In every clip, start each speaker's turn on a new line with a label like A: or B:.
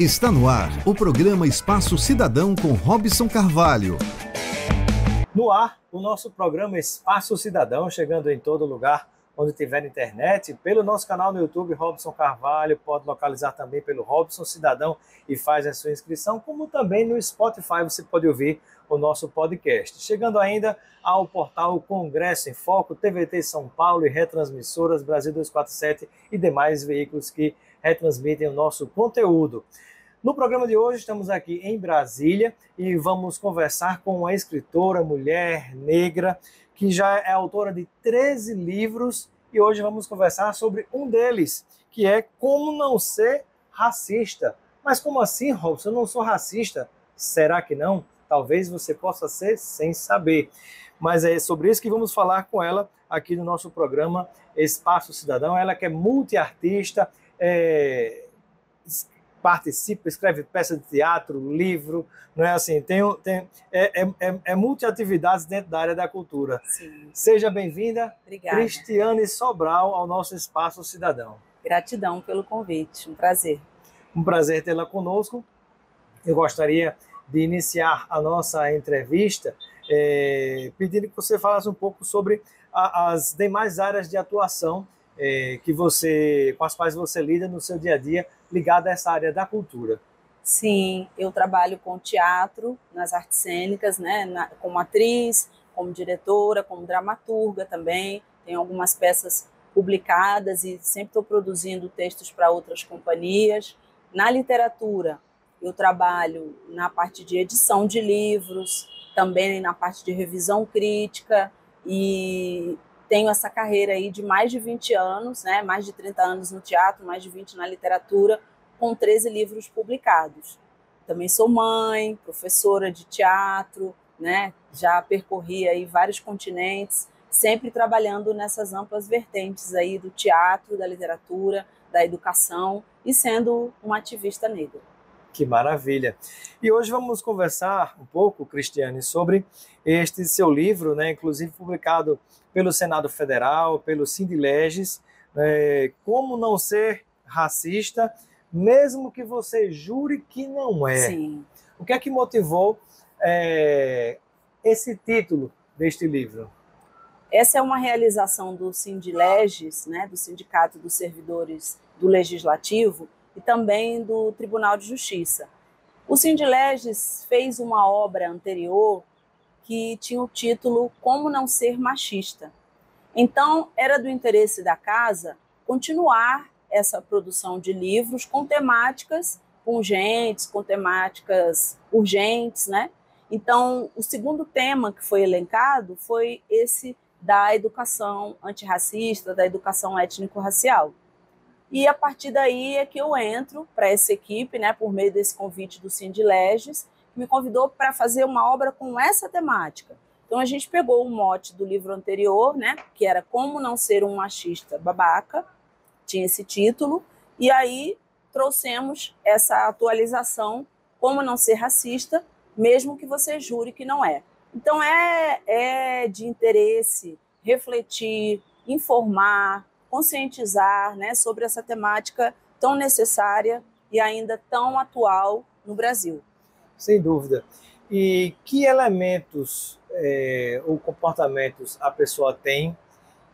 A: Está no ar o programa Espaço Cidadão com Robson Carvalho.
B: No ar, o nosso programa Espaço Cidadão, chegando em todo lugar onde tiver internet, pelo nosso canal no YouTube, Robson Carvalho, pode localizar também pelo Robson Cidadão e faz a sua inscrição, como também no Spotify você pode ouvir o nosso podcast. Chegando ainda ao portal Congresso em Foco, TVT São Paulo e retransmissoras Brasil 247 e demais veículos que retransmitem o nosso conteúdo. No programa de hoje estamos aqui em Brasília e vamos conversar com uma escritora, mulher, negra, que já é autora de 13 livros e hoje vamos conversar sobre um deles, que é Como Não Ser Racista. Mas como assim, Robson? Eu não sou racista? Será que não? Talvez você possa ser sem saber. Mas é sobre isso que vamos falar com ela aqui no nosso programa Espaço Cidadão. Ela que é multiartista, participa, escreve peça de teatro, livro, não é assim? É multiatividades dentro da área da cultura.
C: Sim.
B: Seja bem-vinda,
C: Cristiane
B: Sobral, ao nosso Espaço Cidadão.
C: Gratidão pelo convite, um prazer.
B: Um prazer tê-la conosco. Eu gostaria de iniciar a nossa entrevista pedindo que você falasse um pouco sobre as demais áreas de atuação com as quais você lida no seu dia a dia, ligada a essa área da cultura.
C: Sim, eu trabalho com teatro, nas artes cênicas, né, como atriz, como diretora, como dramaturga também. Tenho algumas peças publicadas e sempre estou produzindo textos para outras companhias. Na literatura, eu trabalho na parte de edição de livros, também na parte de revisão crítica e tenho essa carreira aí de mais de 20 anos, né? Mais de 30 anos no teatro, mais de 20 na literatura, com 13 livros publicados. Também sou mãe, professora de teatro, né? Já percorri aí vários continentes, sempre trabalhando nessas amplas vertentes aí do teatro, da literatura, da educação e sendo uma ativista negra.
B: Que maravilha! E hoje vamos conversar um pouco, Cristiane, sobre este seu livro, né, inclusive publicado pelo Senado Federal, pelo Sindileges, Como Não Ser Racista, mesmo que você jure que não é.
C: Sim.
B: O que é que motivou esse título deste livro?
C: Essa é uma realização do Sindileges, né, do Sindicato dos Servidores do Legislativo, e também do Tribunal de Justiça. O Sindileges fez uma obra anterior que tinha o título Como Não Ser Machista. Então, era do interesse da casa continuar essa produção de livros com temáticas pungentes, com temáticas urgentes, né? Então, o segundo tema que foi elencado foi esse da educação antirracista, da educação étnico-racial. E a partir daí é que eu entro para essa equipe, né, por meio desse convite do Sindileges, que me convidou para fazer uma obra com essa temática. Então a gente pegou o mote do livro anterior, né, que era Como Não Ser um Machista Babaca, tinha esse título, e aí trouxemos essa atualização, Como Não Ser Racista, mesmo que você jure que não é. Então é de interesse refletir, informar, conscientizar, né, sobre essa temática tão necessária e ainda tão atual no Brasil.
B: Sem dúvida. E que elementos ou comportamentos a pessoa tem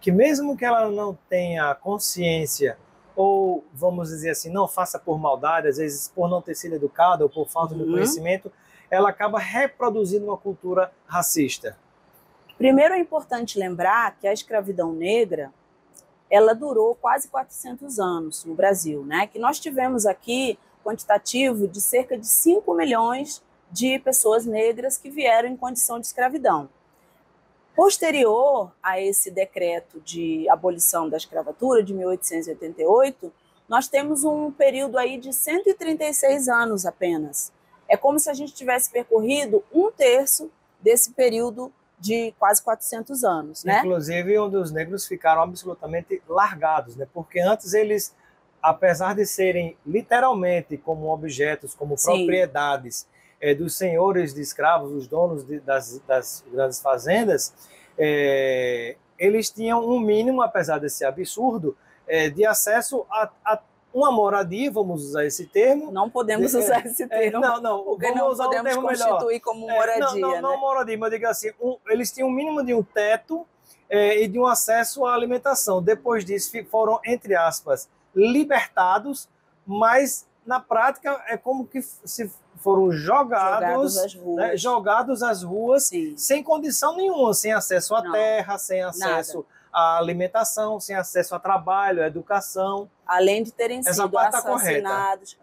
B: que, mesmo que ela não tenha consciência ou, vamos dizer assim, não faça por maldade, às vezes por não ter sido educada ou por falta de conhecimento, ela acaba reproduzindo uma cultura racista?
C: Primeiro é importante lembrar que a escravidão negra ela durou quase 400 anos no Brasil, né? Que nós tivemos aqui quantitativo de cerca de 5 milhões de pessoas negras que vieram em condição de escravidão. Posterior a esse decreto de abolição da escravatura de 1888, nós temos um período aí de 136 anos apenas. É como se a gente tivesse percorrido 1/3 desse período de quase 400 anos, né?
B: Inclusive, onde os negros ficaram absolutamente largados, né? Porque antes eles, apesar de serem literalmente como objetos, como propriedades dos senhores de escravos, os donos das grandes fazendas, eles tinham um mínimo, apesar desse absurdo, de acesso a uma moradia, vamos usar esse termo.
C: Não podemos usar esse termo.
B: Não,
C: porque
B: vamos
C: não
B: usar
C: podemos
B: um termo
C: constituir
B: melhor.
C: como moradia.
B: Não moradia, mas diga assim, eles tinham um mínimo de um teto e de um acesso à alimentação. Depois disso, foram, entre aspas, libertados, mas na prática é como que se foram jogados às ruas
C: Sim.
B: sem condição nenhuma, sem acesso à terra, sem acesso à alimentação, sem acesso a trabalho, à educação.
C: Além de terem sido assassinados.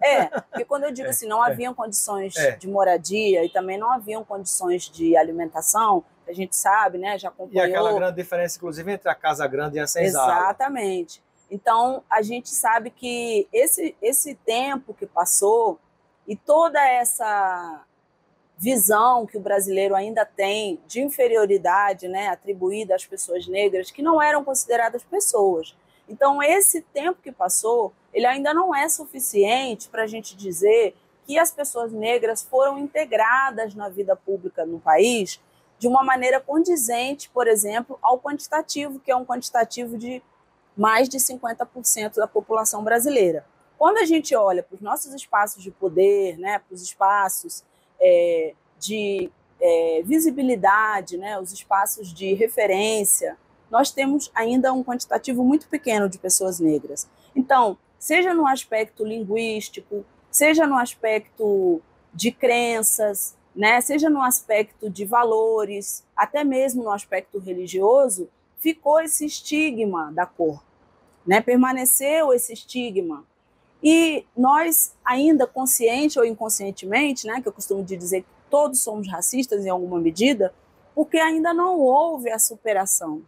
C: Porque quando eu digo assim, não haviam condições de moradia e também não haviam condições de alimentação, a gente sabe, né, já acompanhou.
B: E aquela grande diferença, inclusive, entre a Casa Grande e a Senzala.
C: Exatamente. Então, a gente sabe que esse tempo que passou e toda essa visão que o brasileiro ainda tem de inferioridade, né, atribuída às pessoas negras, que não eram consideradas pessoas. Então, esse tempo que passou, ele ainda não é suficiente para a gente dizer que as pessoas negras foram integradas na vida pública no país de uma maneira condizente, por exemplo, ao quantitativo, que é um quantitativo de mais de 50% da população brasileira. Quando a gente olha para os nossos espaços de poder, né, para os espaços de visibilidade, né, os espaços de referência, nós temos ainda um quantitativo muito pequeno de pessoas negras. Então, seja no aspecto linguístico, seja no aspecto de crenças, né, seja no aspecto de valores, até mesmo no aspecto religioso, ficou esse estigma da cor, né, permaneceu esse estigma. E nós, ainda consciente ou inconscientemente, né, que eu costumo dizer que todos somos racistas em alguma medida, porque ainda não houve a superação.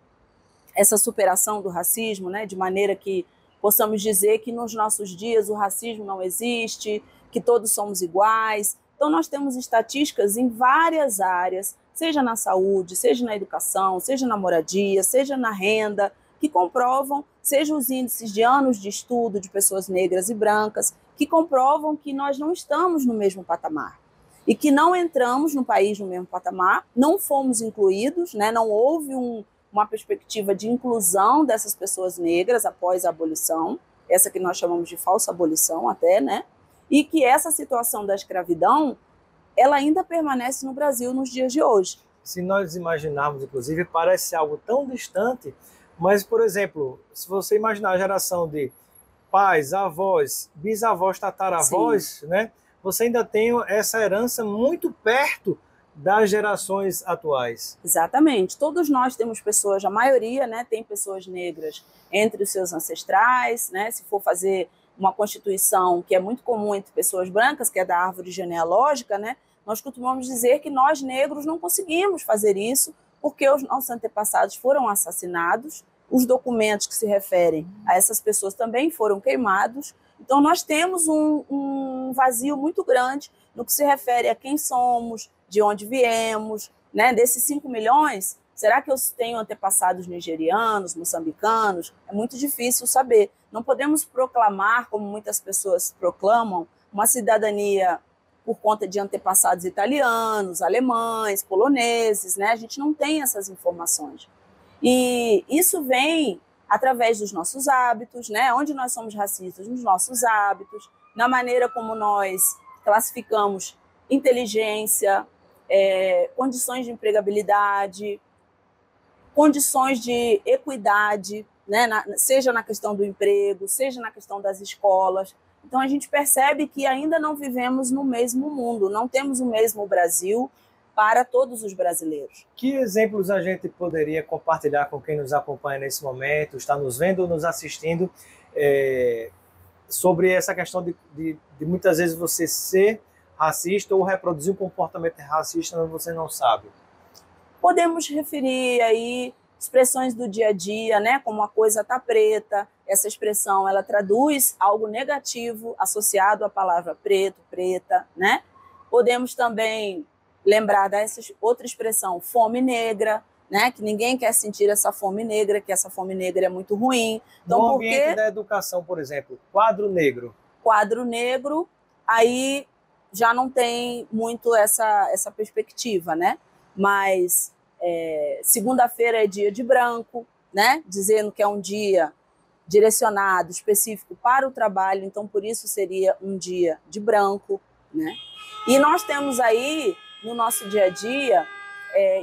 C: Essa superação do racismo, né, de maneira que possamos dizer que nos nossos dias o racismo não existe, que todos somos iguais. Então nós temos estatísticas em várias áreas, seja na saúde, seja na educação, seja na moradia, seja na renda, que comprovam, seja os índices de anos de estudo de pessoas negras e brancas, que comprovam que nós não estamos no mesmo patamar e que não entramos no país no mesmo patamar, não fomos incluídos, né, não houve uma perspectiva de inclusão dessas pessoas negras após a abolição, essa que nós chamamos de falsa abolição até, né? E que essa situação da escravidão, ela ainda permanece no Brasil nos dias de hoje.
B: Se nós imaginarmos, inclusive, parece algo tão distante, mas, por exemplo, se você imaginar a geração de pais, avós, bisavós, tataravós, né? Você ainda tem essa herança muito perto das gerações atuais.
C: Exatamente. Todos nós temos pessoas, a maioria, né, tem pessoas negras entre os seus ancestrais, né? Se for fazer uma constituição que é muito comum entre pessoas brancas, que é da árvore genealógica, né? Nós costumamos dizer que nós negros não conseguimos fazer isso porque os nossos antepassados foram assassinados, os documentos que se referem a essas pessoas também foram queimados. Então nós temos um vazio muito grande no que se refere a quem somos, de onde viemos, né? Desses 5 milhões, será que eu tenho antepassados nigerianos, moçambicanos? É muito difícil saber. Não podemos proclamar, como muitas pessoas proclamam, uma cidadania por conta de antepassados italianos, alemães, poloneses, né? A gente não tem essas informações. E isso vem através dos nossos hábitos, né? Onde nós somos racistas? Nos nossos hábitos, na maneira como nós classificamos inteligência, condições de empregabilidade, condições de equidade, né? Seja na questão do emprego, seja na questão das escolas. Então a gente percebe que ainda não vivemos no mesmo mundo, não temos o mesmo Brasil para todos os brasileiros.
B: Que exemplos a gente poderia compartilhar com quem nos acompanha nesse momento, está nos vendo ou nos assistindo, sobre essa questão de muitas vezes você ser racista ou reproduzir um comportamento racista, mas você não sabe?
C: Podemos referir aí expressões do dia a dia, né, como a coisa tá preta. Essa expressão, ela traduz algo negativo associado à palavra preto, preta, né? Podemos também lembrar dessa outra expressão, fome negra, né, que ninguém quer sentir essa fome negra, que essa fome negra é muito ruim. Então,
B: no ambiente da educação, por exemplo, quadro negro.
C: Quadro negro, aí já não tem muito essa perspectiva, né? Mas segunda-feira é dia de branco, né, dizendo que é um dia direcionado, específico para o trabalho, então por isso seria um dia de branco, né? E nós temos aí, no nosso dia a dia,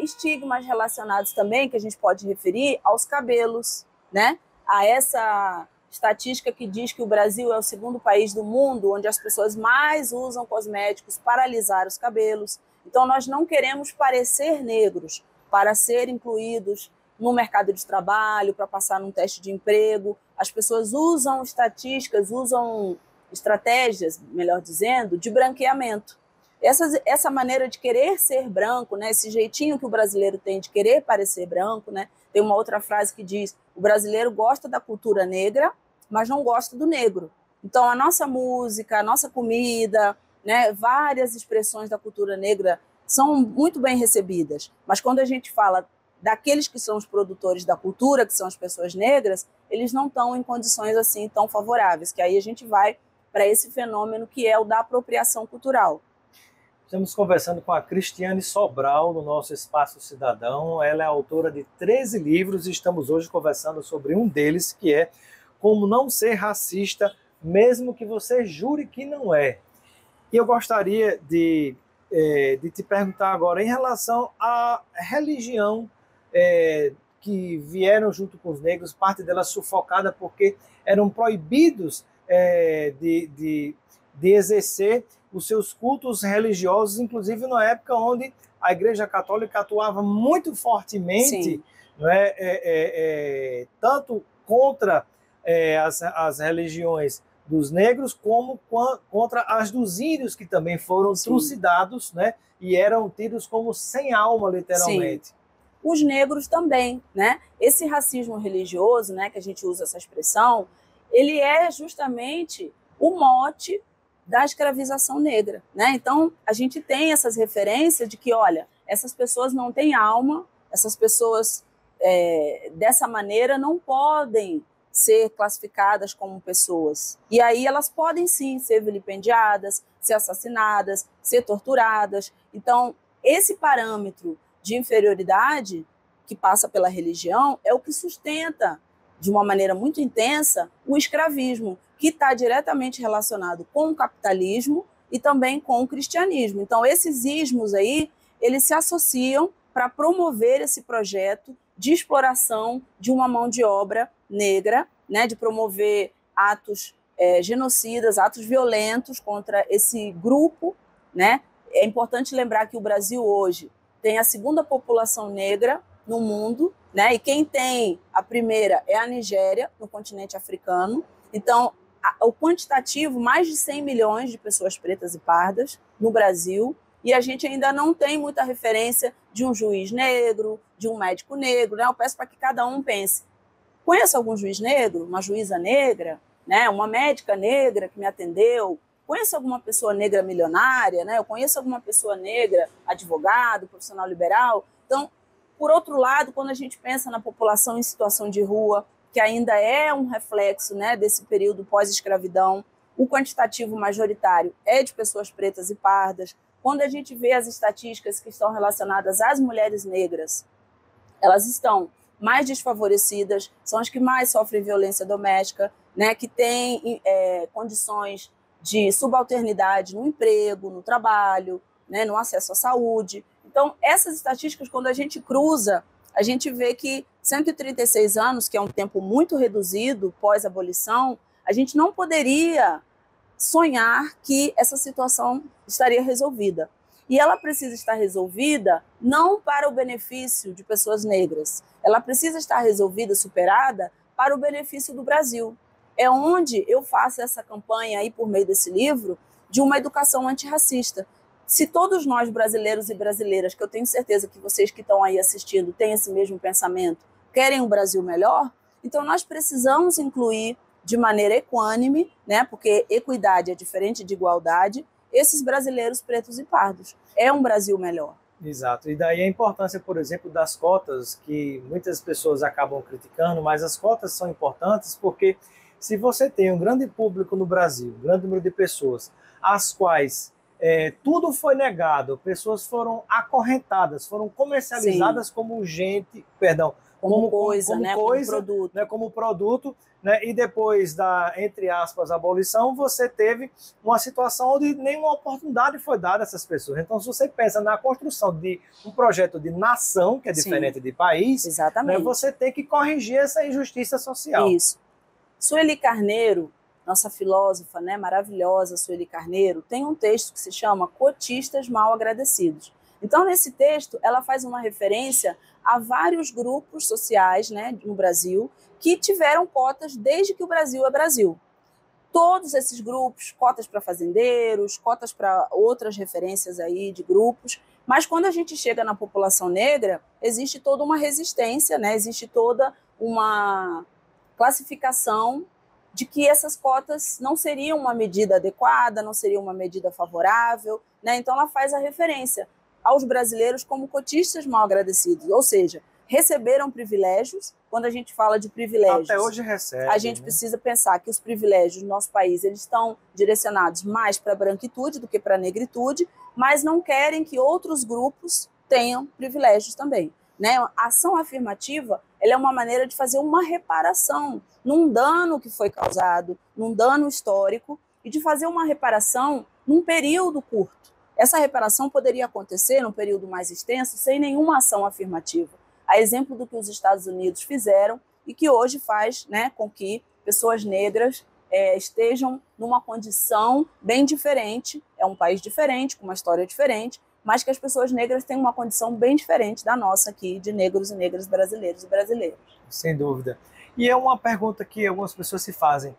C: estigmas relacionados também, que a gente pode referir aos cabelos, né? A essa estatística que diz que o Brasil é o segundo país do mundo onde as pessoas mais usam cosméticos para alisar os cabelos. Então nós não queremos parecer negros para ser incluídos no mercado de trabalho, para passar num teste de emprego. As pessoas usam estatísticas, usam estratégias, melhor dizendo, de branqueamento. Essa maneira de querer ser branco, né, esse jeitinho que o brasileiro tem de querer parecer branco, né, tem uma outra frase que diz: o brasileiro gosta da cultura negra, mas não gosta do negro. Então a nossa música, a nossa comida, né, várias expressões da cultura negra são muito bem recebidas. Mas quando a gente fala daqueles que são os produtores da cultura, que são as pessoas negras, eles não estão em condições assim tão favoráveis, que aí a gente vai para esse fenômeno que é o da apropriação cultural.
B: Estamos conversando com a Cristiane Sobral no nosso Espaço Cidadão. Ela é autora de 13 livros e estamos hoje conversando sobre um deles, que é Como Não Ser Racista, Mesmo que Você Jure que Não É. E eu gostaria de te perguntar agora em relação à religião que vieram junto com os negros, parte delas sufocada porque eram proibidos de exercer os seus cultos religiosos, inclusive na época onde a Igreja Católica atuava muito fortemente, tanto contra as religiões dos negros, como contra as dos índios, que também foram trucidados, né, e eram tidos como sem alma, literalmente.
C: Sim. Os negros também, né? Esse racismo religioso, né, que a gente usa essa expressão, ele é justamente o mote da escravização negra, né? Então, a gente tem essas referências de que, olha, essas pessoas não têm alma, essas pessoas, dessa maneira, não podem ser classificadas como pessoas. E aí elas podem, sim, ser vilipendiadas, ser assassinadas, ser torturadas. Então, esse parâmetro de inferioridade que passa pela religião é o que sustenta, de uma maneira muito intensa, o escravismo, que está diretamente relacionado com o capitalismo e também com o cristianismo. Então, esses ismos aí, eles se associam para promover esse projeto de exploração de uma mão de obra negra, né, de promover atos genocidas, atos violentos contra esse grupo, né? É importante lembrar que o Brasil hoje tem a segunda população negra no mundo, né? E quem tem a primeira é a Nigéria, no continente africano. Então, o quantitativo, mais de 100 milhões de pessoas pretas e pardas no Brasil, e a gente ainda não tem muita referência de um juiz negro, de um médico negro, né? Eu peço para que cada um pense: conheço algum juiz negro, uma juíza negra, né? Uma médica negra que me atendeu? Conheço alguma pessoa negra milionária, né? Eu conheço alguma pessoa negra, advogado, profissional liberal? Então, por outro lado, quando a gente pensa na população em situação de rua, que ainda é um reflexo, né, desse período pós-escravidão, o quantitativo majoritário é de pessoas pretas e pardas. Quando a gente vê as estatísticas que estão relacionadas às mulheres negras, elas estão mais desfavorecidas, são as que mais sofrem violência doméstica, né, que têm condições de subalternidade no emprego, no trabalho, né, no acesso à saúde. Então, essas estatísticas, quando a gente cruza, a gente vê que 136 anos, que é um tempo muito reduzido pós-abolição, a gente não poderia sonhar que essa situação estaria resolvida. E ela precisa estar resolvida não para o benefício de pessoas negras, ela precisa estar resolvida, superada, para o benefício do Brasil. É onde eu faço essa campanha aí, por meio desse livro, de uma educação antirracista. Se todos nós, brasileiros e brasileiras, que eu tenho certeza que vocês que estão aí assistindo têm esse mesmo pensamento, querem um Brasil melhor, então nós precisamos incluir de maneira equânime, né, porque equidade é diferente de igualdade, esses brasileiros pretos e pardos. É um Brasil melhor.
B: Exato. E daí a importância, por exemplo, das cotas, que muitas pessoas acabam criticando, mas as cotas são importantes porque se você tem um grande público no Brasil, um grande número de pessoas, às quais tudo foi negado, pessoas foram acorrentadas, foram comercializadas como
C: como coisa, né?
B: Coisa,
C: como produto.
B: Né? Como produto, né? E depois da, entre aspas, abolição, você teve uma situação onde nenhuma oportunidade foi dada a essas pessoas. Então, se você pensa na construção de um projeto de nação, que é diferente de país,
C: exatamente.
B: Né? Você tem que corrigir essa injustiça social.
C: Isso. Sueli Carneiro, nossa filósofa, né, maravilhosa Sueli Carneiro, tem um texto que se chama Cotistas Mal Agradecidos. Então, nesse texto, ela faz uma referência a vários grupos sociais, né, no Brasil que tiveram cotas desde que o Brasil é Brasil. Todos esses grupos, cotas para fazendeiros, cotas para outras referências aí de grupos, mas quando a gente chega na população negra, existe toda uma resistência, né, existe toda uma classificação de que essas cotas não seriam uma medida adequada, não seria uma medida favorável, né? Então ela faz a referência aos brasileiros como cotistas mal agradecidos, ou seja, receberam privilégios. Quando a gente fala de privilégios,
B: até hoje recebe,
C: a gente precisa pensar que os privilégios do nosso país eles estão direcionados mais para a branquitude do que para a negritude, mas não querem que outros grupos tenham privilégios também. Né? A ação afirmativa ela é uma maneira de fazer uma reparação num dano que foi causado, num dano histórico, e de fazer uma reparação num período curto. Essa reparação poderia acontecer num período mais extenso sem nenhuma ação afirmativa. A exemplo do que os Estados Unidos fizeram e que hoje faz, né, com que pessoas negras estejam numa condição bem diferente, é um país diferente, com uma história diferente, mas que as pessoas negras têm uma condição bem diferente da nossa aqui, de negros e negras brasileiros e brasileiras.
B: Sem dúvida. E é uma pergunta que algumas pessoas se fazem,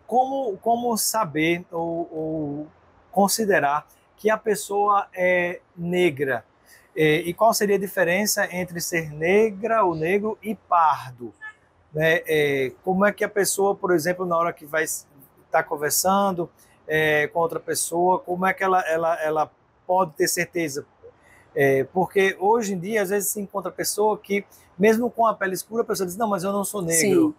B: como saber ou considerar que a pessoa é negra? E qual seria a diferença entre ser negra ou negro e pardo? Né? Como é que a pessoa, por exemplo, na hora que vai estar conversando com outra pessoa, como é que ela pode ter certeza? Porque hoje em dia, às vezes, se encontra pessoa que, mesmo com a pele escura, a pessoa diz, não, mas eu não sou negro.
C: Sim.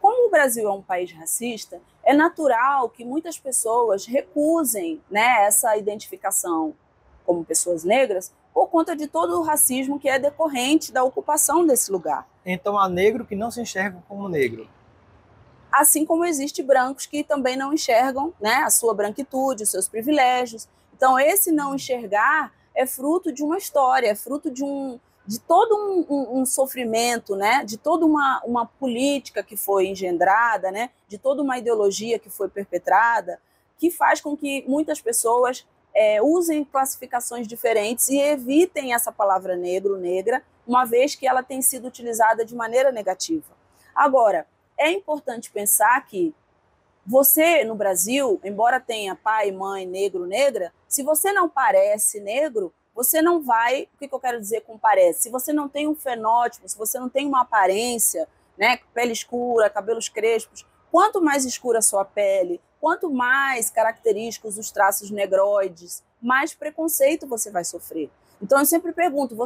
C: Como o Brasil é um país racista, é natural que muitas pessoas recusem, né, essa identificação como pessoas negras por conta de todo o racismo que é decorrente da ocupação desse lugar.
B: Então há negro que não se enxerga como negro.
C: Assim como existe brancos que também não enxergam, né, a sua branquitude, os seus privilégios. Então esse não enxergar é fruto de uma história, é fruto de todo um sofrimento, né? De toda uma política que foi engendrada, né? De toda uma ideologia que foi perpetrada, que faz com que muitas pessoas usem classificações diferentes e evitem essa palavra negro, negra, uma vez que ela tem sido utilizada de maneira negativa. Agora, é importante pensar que você, no Brasil, embora tenha pai, mãe, negro, negra, se você não parece negro, você não vai... O que eu quero dizer com parece? Se você não tem um fenótipo, se você não tem uma aparência, né, pele escura, cabelos crespos, quanto mais escura a sua pele, quanto mais característicos os traços negroides, mais preconceito você vai sofrer. Então eu sempre pergunto,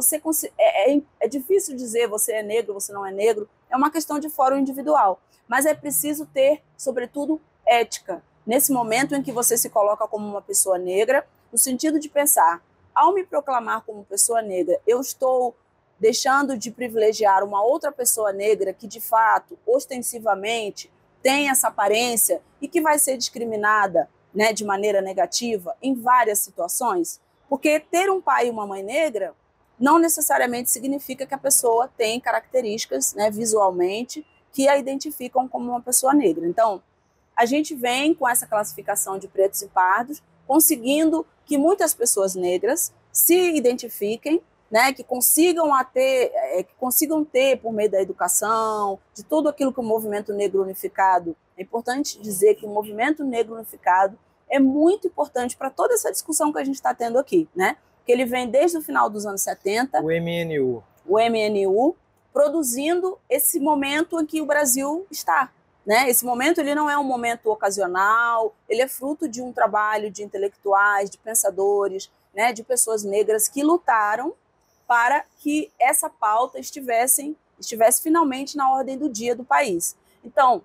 C: é difícil dizer você é negro, você não é negro, é uma questão de fórum individual, mas é preciso ter, sobretudo, ética, nesse momento em que você se coloca como uma pessoa negra, no sentido de pensar, ao me proclamar como pessoa negra, eu estou deixando de privilegiar uma outra pessoa negra que, de fato, ostensivamente, tem essa aparência e que vai ser discriminada, né, de maneira negativa em várias situações? Porque ter um pai e uma mãe negra não necessariamente significa que a pessoa tem características, né, visualmente que a identificam como uma pessoa negra. Então, a gente vem com essa classificação de pretos e pardos, conseguindo que muitas pessoas negras se identifiquem, né, que consigam ter, por meio da educação, de tudo aquilo que o Movimento Negro Unificado, é importante dizer que o Movimento Negro Unificado é muito importante para toda essa discussão que a gente está tendo aqui, né? Que ele vem desde o final dos anos 70,
B: o
C: MNU, produzindo esse momento em que o Brasil está. Né? Esse momento ele não é um momento ocasional, ele é fruto de um trabalho de intelectuais, de pensadores, né, de pessoas negras que lutaram para que essa pauta estivesse finalmente na ordem do dia do país. Então,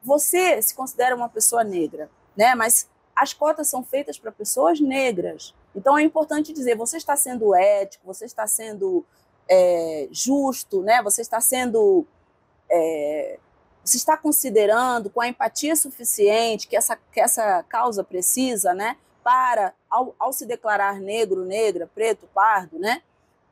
C: você se considera uma pessoa negra, né? Mas as cotas são feitas para pessoas negras. Então é importante dizer, você está sendo ético, você está sendo justo, né? Você está sendo... você está considerando com a empatia suficiente que essa causa precisa, né? Para, ao se declarar negro, negra, preto, pardo, né?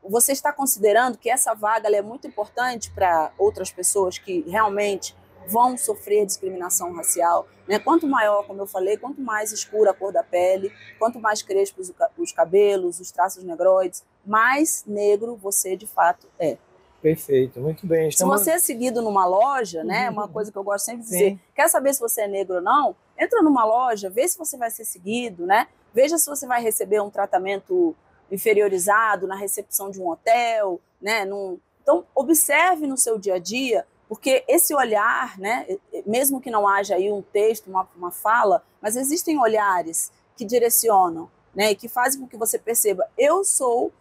C: Você está considerando que essa vaga ela é muito importante para outras pessoas que realmente vão sofrer discriminação racial, né? Quanto maior, como eu falei, quanto mais escura a cor da pele, quanto mais crespos os cabelos, os traços negroides, mais negro você de fato é.
B: Perfeito, muito bem.
C: Se você é seguido numa loja, né, uma coisa que eu gosto sempre de dizer, quer saber se você é negro ou não? Entra numa loja, vê se você vai ser seguido, né? Veja se você vai receber um tratamento inferiorizado na recepção de um hotel, né? Então, observe no seu dia a dia, porque esse olhar, né, mesmo que não haja aí um texto, uma fala, mas existem olhares que direcionam, né, e que fazem com que você perceba, eu sou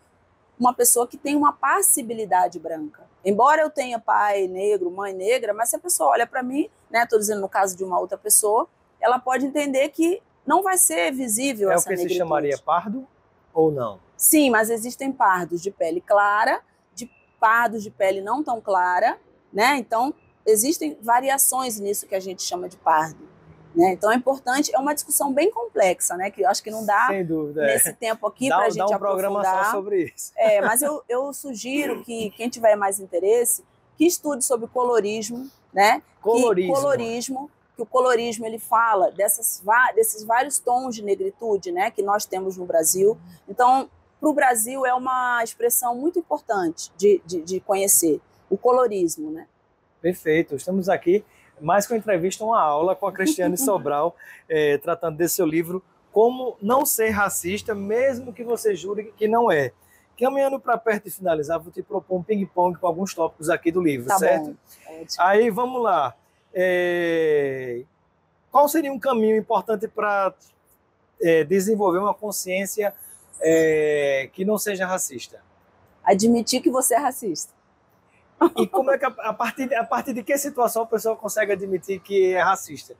C: uma pessoa que tem uma passibilidade branca. Embora eu tenha pai negro, mãe negra, mas se a pessoa olha para mim, né, estou dizendo no caso de uma outra pessoa, ela pode entender que não vai ser visível essa negritude.
B: É o que se chamaria pardo ou não?
C: Sim, mas existem pardos de pele clara, de pardos de pele não tão clara, né? Então, existem variações nisso que a gente chama de pardo. Né? Então é importante, é uma discussão bem complexa, né? Que eu acho que não dá nesse tempo aqui para a gente aprofundar. Dá um programa só sobre isso. Mas eu sugiro que quem tiver mais interesse, que estude sobre colorismo, né? Que o colorismo ele fala desses vários tons de negritude, né? Que nós temos no Brasil. Então, para o Brasil é uma expressão muito importante de conhecer, o colorismo, né?
B: Perfeito, estamos aqui mais com a entrevista, uma aula com a Cristiane Sobral, tratando desse seu livro, Como Não Ser Racista, mesmo que você jure que não é. Caminhando para perto de finalizar, vou te propor um ping-pong com alguns tópicos aqui do livro, tá certo? Bom. Aí, vamos lá. Qual seria um caminho importante para desenvolver uma consciência que não seja racista?
C: Admitir que você é racista.
B: E como é que a partir de que situação a pessoa consegue admitir que é racista?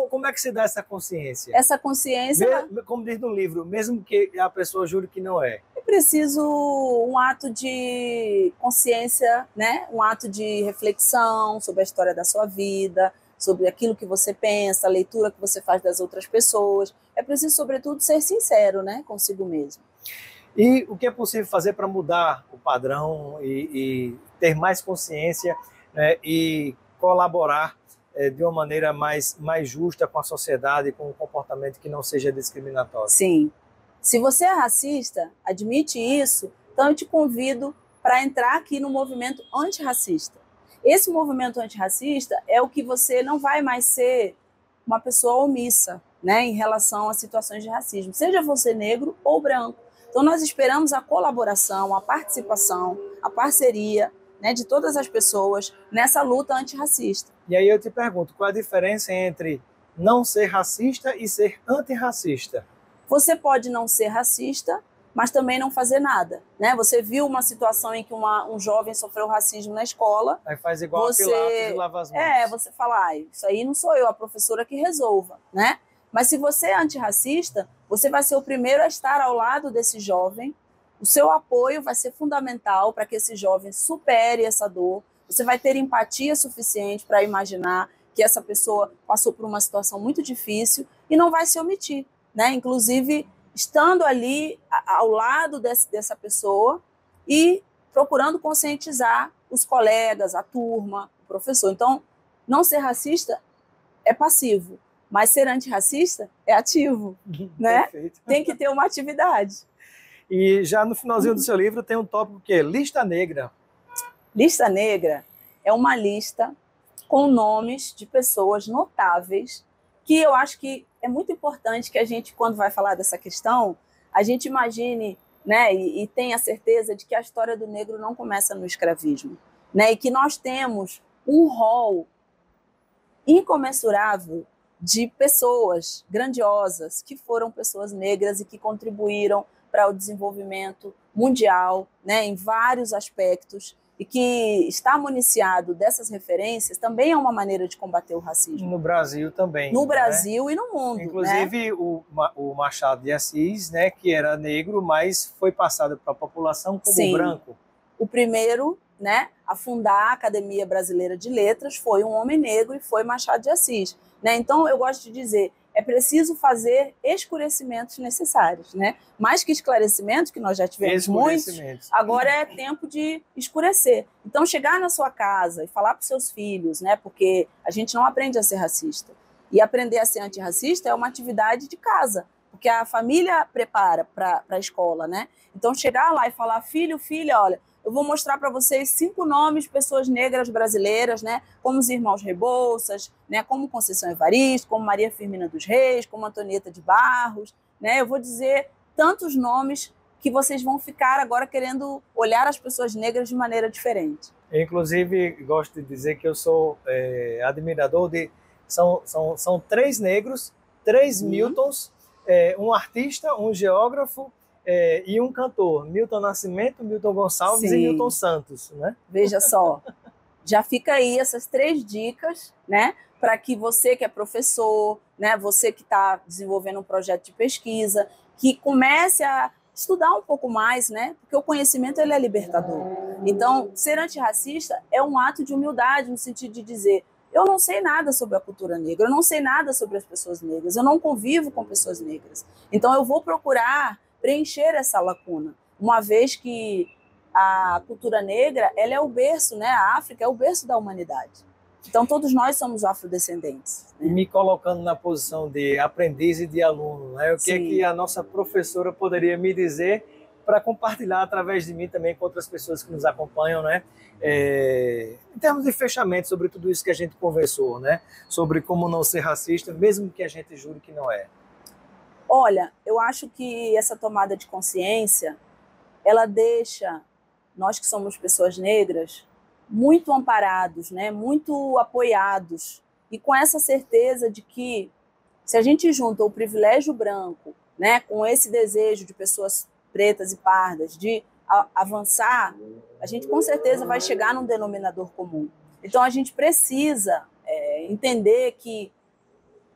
B: Como é que se dá essa consciência?
C: Essa consciência...
B: Como diz no livro, mesmo que a pessoa jure que não é.
C: É preciso um ato de consciência, né? Um ato de reflexão sobre a história da sua vida, sobre aquilo que você pensa, a leitura que você faz das outras pessoas. É preciso, sobretudo, ser sincero, né? Consigo mesmo.
B: E o que é possível fazer para mudar o padrão e ter mais consciência, né, e colaborar de uma maneira mais justa com a sociedade, com um comportamento que não seja discriminatório?
C: Sim. Se você é racista, admite isso, então eu te convido para entrar aqui no movimento antirracista. Esse movimento antirracista é o que você não vai mais ser uma pessoa omissa, né, em relação a situações de racismo, seja você negro ou branco. Então, nós esperamos a colaboração, a participação, a parceria, né, de todas as pessoas nessa luta antirracista.
B: E aí eu te pergunto, qual a diferença entre não ser racista e ser antirracista?
C: Você pode não ser racista, mas também não fazer nada. Né? Você viu uma situação em que um jovem sofreu racismo na escola.
B: Aí faz igual a Pilatos e lava as mãos.
C: Você fala, isso aí não sou eu, a professora que resolva. Né? Mas se você é antirracista, você vai ser o primeiro a estar ao lado desse jovem, o seu apoio vai ser fundamental para que esse jovem supere essa dor, você vai ter empatia suficiente para imaginar que essa pessoa passou por uma situação muito difícil e não vai se omitir, né? Inclusive, estando ali ao lado dessa pessoa e procurando conscientizar os colegas, a turma, o professor. Então, não ser racista é passivo, mas ser antirracista é ativo, né?
B: Perfeito.
C: Tem que ter uma atividade.
B: E já no finalzinho do seu livro tem um tópico que é Lista Negra.
C: Lista Negra é uma lista com nomes de pessoas notáveis que eu acho que é muito importante que a gente, quando vai falar dessa questão, a gente imagine, né, e tenha certeza de que a história do negro não começa no escravismo, né, e que nós temos um rol incomensurável de pessoas grandiosas que foram pessoas negras e que contribuíram para o desenvolvimento mundial, né, em vários aspectos, e que estar municiado dessas referências também é uma maneira de combater o racismo.
B: No Brasil também.
C: No Brasil e no mundo.
B: Inclusive, né? o Machado de Assis, né, que era negro, mas foi passado para a população como branco.
C: o primeiro, né, a fundar a Academia Brasileira de Letras foi um homem negro e foi Machado de Assis, né? Então, eu gosto de dizer, é preciso fazer esclarecimentos necessários, né? Mais que esclarecimentos, que nós já tivemos muitos, agora é tempo de escurecer. Então, chegar na sua casa e falar para os seus filhos, né? Porque a gente não aprende a ser racista. E aprender a ser antirracista é uma atividade de casa, porque a família prepara para a escola, né? Então, chegar lá e falar, filho, filha, olha, eu vou mostrar para vocês 5 nomes de pessoas negras brasileiras, né? Como os irmãos Rebouças, né? Como Conceição Evaristo, como Maria Firmina dos Reis, como Antonieta de Barros, né? Eu vou dizer tantos nomes que vocês vão ficar agora querendo olhar as pessoas negras de maneira diferente.
B: Inclusive, gosto de dizer que eu sou admirador de... São 3 negros, 3 Miltons, um artista, um geógrafo, e um cantor, Milton Nascimento, Milton Gonçalves e Milton Santos, né?
C: Veja só, já fica aí essas 3 dicas, né? Para que você que é professor, né? Você que está desenvolvendo um projeto de pesquisa, que comece a estudar um pouco mais, né? Porque o conhecimento ele é libertador. Então, ser antirracista é um ato de humildade, no sentido de dizer, eu não sei nada sobre a cultura negra, eu não sei nada sobre as pessoas negras, eu não convivo com pessoas negras. Então, eu vou procurar preencher essa lacuna, uma vez que a cultura negra ela é o berço, né? A África é o berço da humanidade. Então, todos nós somos afrodescendentes. Né?
B: E me colocando na posição de aprendiz e de aluno, né? O que é que a nossa professora poderia me dizer para compartilhar através de mim também com outras pessoas que nos acompanham, né? Em termos de fechamento sobre tudo isso que a gente conversou, né? Sobre como não ser racista, mesmo que a gente jure que não é.
C: Olha, eu acho que essa tomada de consciência, ela deixa nós que somos pessoas negras muito amparados, né? Muito apoiados, e com essa certeza de que se a gente junta o privilégio branco, né, com esse desejo de pessoas pretas e pardas de avançar, a gente com certeza vai chegar num denominador comum. Então a gente precisa entender que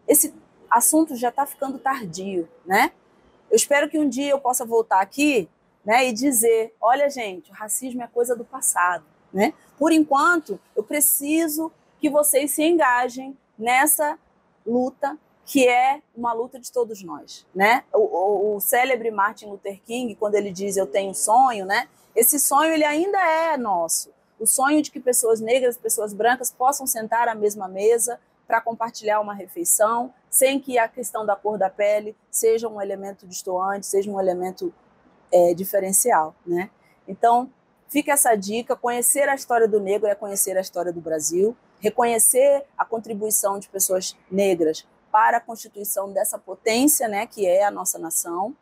C: esse assunto já está ficando tardio, né? Eu espero que um dia eu possa voltar aqui, né, e dizer, olha gente, o racismo é coisa do passado, né? Por enquanto, eu preciso que vocês se engajem nessa luta que é uma luta de todos nós, né? O célebre Martin Luther King, quando ele diz eu tenho um sonho, né? Esse sonho ele ainda é nosso. O sonho de que pessoas negras, pessoas brancas possam sentar à mesma mesa para compartilhar uma refeição, sem que a questão da cor da pele seja um elemento destoante, seja um elemento diferencial, né? Então, fica essa dica, conhecer a história do negro é conhecer a história do Brasil, reconhecer a contribuição de pessoas negras para a constituição dessa potência, né, que é a nossa nação,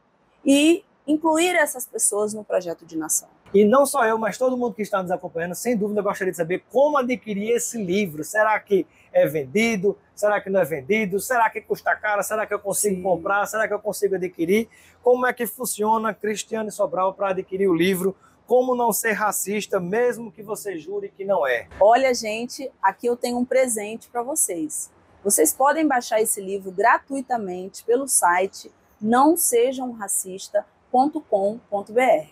C: e incluir essas pessoas no projeto de nação.
B: E não só eu, mas todo mundo que está nos acompanhando, sem dúvida, gostaria de saber como adquirir esse livro. Será que é vendido? Será que não é vendido? Será que custa caro? Será que eu consigo comprar? Será que eu consigo adquirir? Como é que funciona Cristiane Sobral para adquirir o livro Como Não Ser Racista, mesmo que você jure que não é?
C: Olha, gente, aqui eu tenho um presente para vocês. Vocês podem baixar esse livro gratuitamente pelo site nãosejamracista.com.br.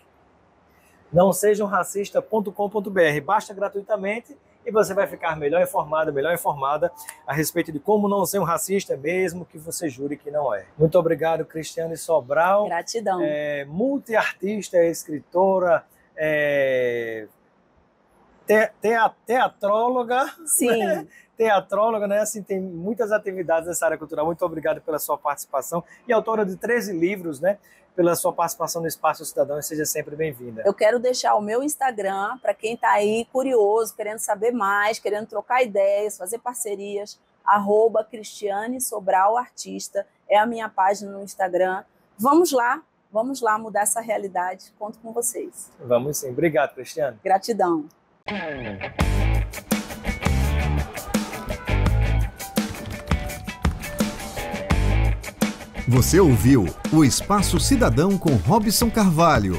B: nãosejamracista.com.br. Baixa gratuitamente e você vai ficar melhor informada a respeito de como não ser um racista, mesmo que você jure que não é. Muito obrigado, Cristiane Sobral.
C: Gratidão.
B: Multiartista, escritora, teatróloga.
C: Sim.
B: Né? Teatróloga, né? Assim, tem muitas atividades nessa área cultural. Muito obrigado pela sua participação. E autora de 13 livros, né? Pela sua participação no Espaço Cidadão, e seja sempre bem-vinda.
C: Eu quero deixar o meu Instagram para quem está aí curioso, querendo saber mais, querendo trocar ideias, fazer parcerias, @Cristiane Sobral Artista, é a minha página no Instagram. Vamos lá mudar essa realidade. Conto com vocês.
B: Vamos sim. Obrigado, Cristiane.
C: Gratidão.
A: Você ouviu o Espaço Cidadão com Robson Carvalho.